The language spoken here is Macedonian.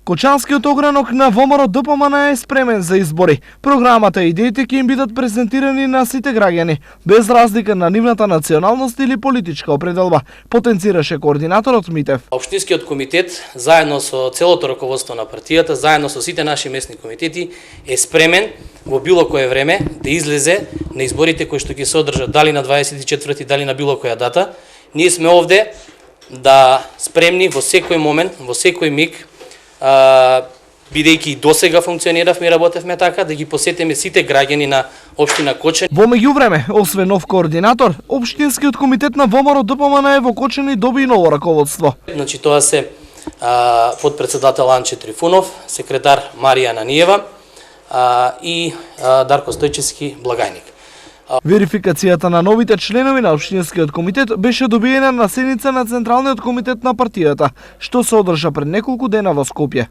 Кочанскиот огранок на ВМРО ДПМН е спремен за избори. Програмата и идеите ќе им бидат презентирани на сите граѓани, без разлика на нивната националност или политичка определба, потенцираше координаторот Митев. Општинскиот комитет, заедно со целото раководство на партијата, заедно со сите наши местни комитети, е спремен во било кое време да излезе на изборите кои што ќе се одржат дали на 24, дали на било која дата. Ние сме овде да спремни во секој момент, во секој миг, бидејќи и досега функциониравме и работевме така, да ги посетиме сите граѓани на општина Кочани. Во меѓувреме, освен нов координатор, општинскиот комитет на ВМРО ДПМН во Кочани доби и ново раководство. Значи тоа се подпредседател Анче Трифунов, секретар Марија Ананиева и Дарко Стојчевски, благајник. Верификацијата на новите членови на општинскиот комитет беше добиена на седница на Централниот комитет на партијата, што се одржа пред неколку дена во Скопје.